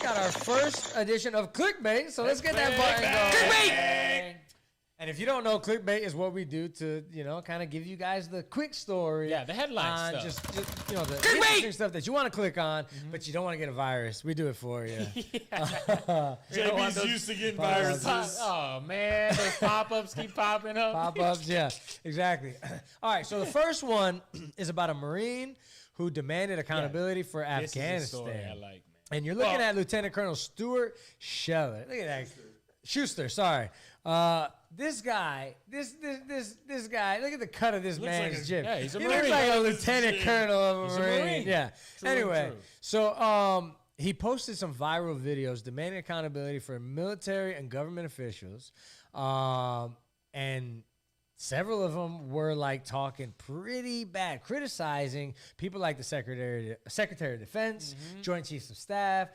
got our first edition of Clickbait. So let's get that button going. Clickbait! And if you don't know, clickbait is what we do to, kind of give you guys the quick story. Yeah, the headline stuff. Just the interesting stuff that you want to click on, but you don't want to get a virus. We do it for you. JB's used to getting viruses. Oh, man. Those pop-ups keep popping up. Pop-ups, yeah, exactly. All right, so the first one is about a Marine who demanded accountability for Afghanistan. This is a story I like, man. And you're looking at Lieutenant Colonel Stuart Scheller. Look at that. Schuster, sorry. This guy, this guy, look at the cut of this man's jib. Yeah, he's a he Marine. looks like a lieutenant colonel of a Marine. Yeah. True anyway, so he posted some viral videos demanding accountability for military and government officials. And several of them were like talking pretty bad, criticizing people like the Secretary of Defense, Joint Chiefs of Staff,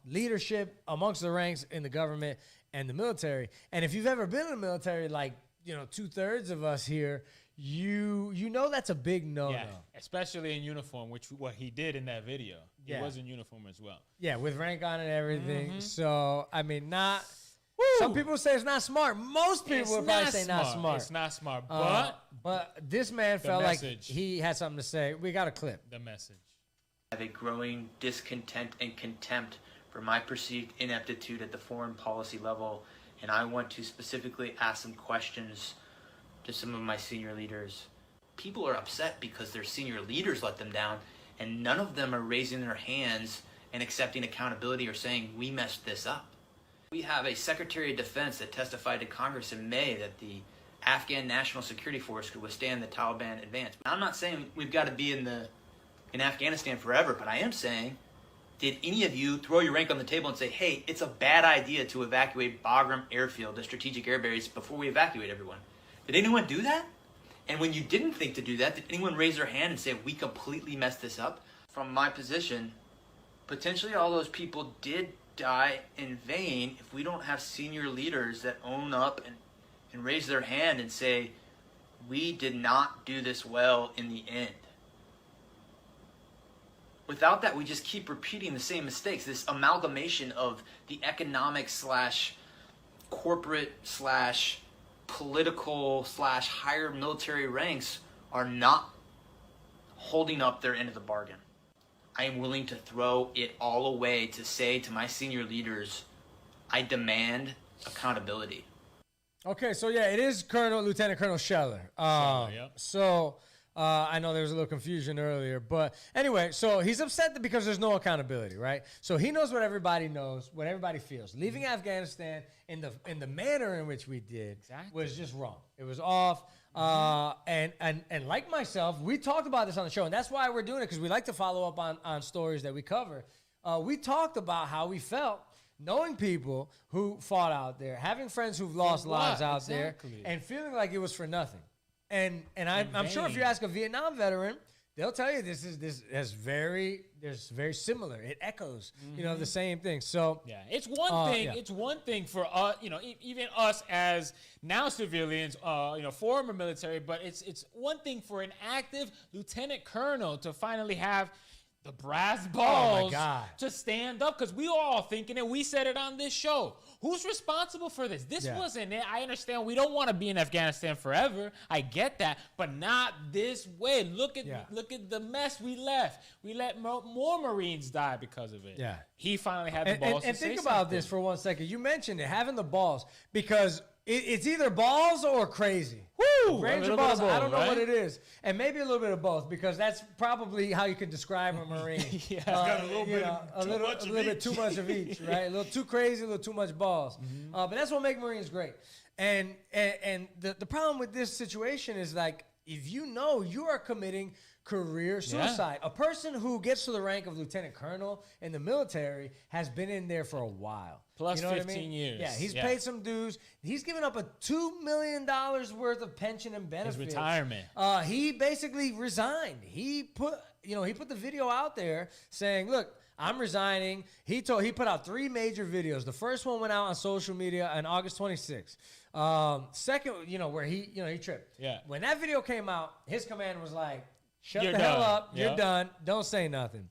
leadership amongst the ranks in the government and the military. And if you've ever been in the military, like, 2/3 of us here, you know that's a big no-no. Yeah, especially in uniform, which what he did in that video. He was in uniform as well. Yeah, with rank on and everything. So, I mean, some people say it's not smart. Most people would probably say not smart. It's not smart, but this man felt like message. he had something to say. We got a clip. The message. I have a growing discontent and contempt for my perceived ineptitude at the foreign policy level, and I want to specifically ask some questions to some of my senior leaders. People are upset because their senior leaders let them down, and none of them are raising their hands and accepting accountability or saying, we messed this up. We have a Secretary of Defense that testified to Congress in May that the Afghan National Security Force could withstand the Taliban advance. I'm not saying we've got to be in Afghanistan forever, but I am saying, did any of you throw your rank on the table and say, hey, it's a bad idea to evacuate Bagram Airfield, the strategic air base, before we evacuate everyone? Did anyone do that? And when you didn't think to do that, did anyone raise their hand and say, we completely messed this up? From my position, potentially all those people did die in vain if we don't have senior leaders that own up and raise their hand and say, we did not do this well in the end. Without that, we just keep repeating the same mistakes. This amalgamation of the economic / corporate / political / higher military ranks are not holding up their end of the bargain. I am willing to throw it all away to say to my senior leaders, I demand accountability. Okay, so yeah, it is Lieutenant Colonel Scheller. So I know there was a little confusion earlier, but anyway, so he's upset because there's no accountability, right? So he knows what everybody knows, what everybody feels. Leaving Afghanistan in the manner in which we did was just wrong. It was off. And like myself, we talked about this on the show, and that's why we're doing it, because we like to follow up on stories that we cover. We talked about how we felt knowing people who fought out there, having friends who've lost lives out there, and feeling like it was for nothing. And I'm sure if you ask a Vietnam veteran, they'll tell you this is very similar. It echoes, the same thing. So yeah, it's one thing. It's one thing for us, even us as now civilians, former military. But it's one thing for an active lieutenant colonel to finally have the brass balls to stand up, because we were all thinking it. We said it on this show. Who's responsible for this? This wasn't it. I understand we don't want to be in Afghanistan forever. I get that, but not this way. Look at the mess we left. We let more Marines die because of it. Yeah. He finally had the balls to and say think about this for 1 second. You mentioned it, having the balls, because it's either balls or crazy. Woo! Range of balls, I don't know what it is. And maybe a little bit of both, because that's probably how you could describe a Marine. It's got a little bit too much of each, right? A little too crazy, a little too much balls. But that's what makes Marines great. And the problem with this situation is, like, if you know you are committing career suicide. A person who gets to the rank of lieutenant colonel in the military has been in there for a while. Plus 15 years. Yeah, he's paid some dues. He's given up a $2 million worth of pension and benefits. His retirement. He basically resigned. He put the video out there saying, look, I'm resigning. He put out 3 major videos. The first one went out on social media on August 26th. Second, where he tripped. Yeah. When that video came out, his command was like, Shut You're the hell done. up. You're done. Don't say nothing.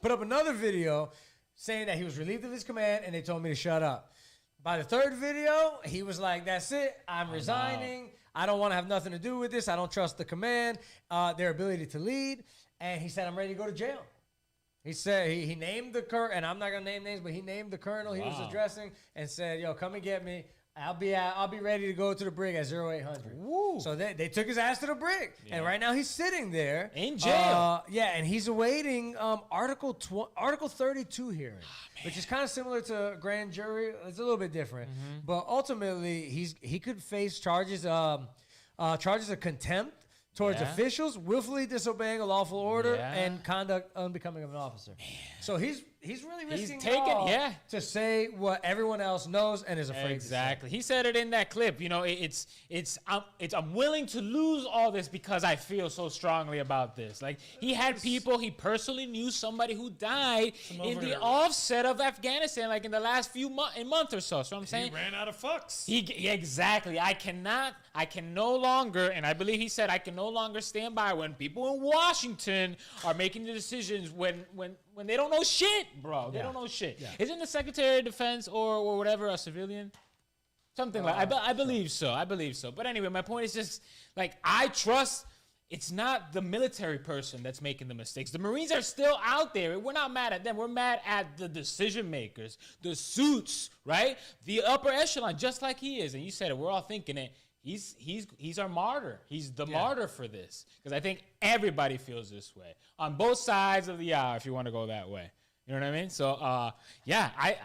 Put up another video saying that he was relieved of his command and they told me to shut up. By the third video, he was like, that's it. I'm resigning. I don't want to have nothing to do with this. I don't trust the command, their ability to lead. And he said, I'm ready to go to jail. He said he named the colonel, and I'm not gonna name names, but he named the colonel he was addressing and said, "Yo, come and get me. I'll be ready to go to the brig at 0800." Woo. So they took his ass to the brig, and right now he's sitting there in jail. And he's awaiting Article 32 hearing, which is kind of similar to grand jury. It's a little bit different, but ultimately he could face charges of contempt towards officials, willfully disobeying a lawful order, and conduct unbecoming of an officer. Man. So he's really risking it all to say what everyone else knows and is afraid to say. He said it in that clip. You know, I'm willing to lose all this because I feel so strongly about this. Like, he had people, he personally knew somebody who died in the offset of Afghanistan, like in the last month or so. So I'm saying he ran out of fucks. Exactly. I can no longer, and I believe he said, I can no longer stand by when people in Washington are making the decisions when they don't know shit, bro. They don't know shit. Yeah. Isn't the Secretary of Defense or whatever a civilian? Something like I believe so. I believe so. But anyway, my point is just, like, I trust it's not the military person that's making the mistakes. The Marines are still out there. We're not mad at them. We're mad at the decision makers, the suits, right? The upper echelon, just like he is. And you said it. We're all thinking it. He's our martyr. He's the martyr for this, because I think everybody feels this way on both sides of the aisle, if you want to go that way. You know what I mean? So,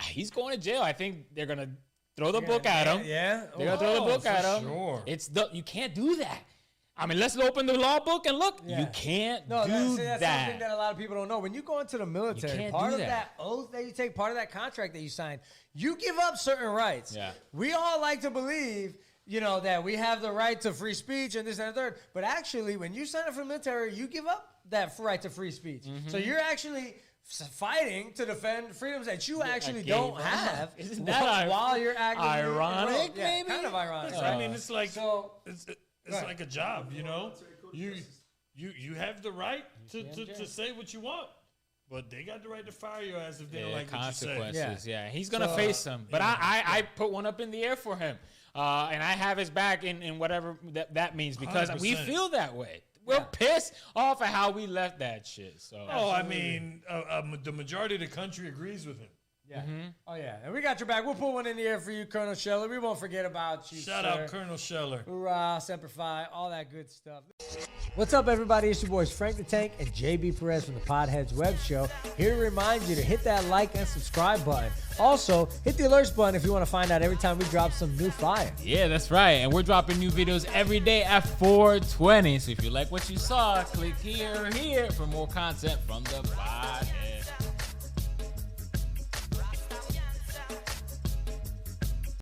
he's going to jail. I think they're gonna throw the book at him. Yeah, they're gonna throw the book at him. Sure. You can't do that. I mean, let's open the law book and look. Yeah. You can't do that. That's something that a lot of people don't know. When you go into the military, part of that oath that you take, part of that contract that you sign, you give up certain rights. Yeah. We all like to believe, you know, that we have the right to free speech and this and the third. But actually, when you sign up for the military, you give up that right to free speech. Mm-hmm. So you're actually fighting to defend freedoms that you actually don't have. Isn't that while you're actively ironic? Maybe kind of ironic. I mean, it's like it's like a job, you know. You have the right to say what you want. But they got the right to fire your ass if they don't like consequences. What you say. Yeah, he's gonna face them. But I put one up in the air for him, and I have his back in whatever that means, because 100%. We feel that way. We're pissed off at how we left that shit. So. I mean, the majority of the country agrees with him. Yeah. Mm-hmm. Oh, yeah. And we got your back. We'll put one in the air for you, Colonel Scheller. We won't forget about you, Shout out Colonel Scheller. Hoorah, Semper Fi, all that good stuff. What's up, everybody? It's your boys Frank the Tank and JB Perez from the Podheads web show. Here to remind you to hit that like and subscribe button. Also, hit the alerts button if you want to find out every time we drop some new fire. Yeah, that's right. And we're dropping new videos every day at 4:20. So if you like what you saw, click here or here for more content from the Podheads.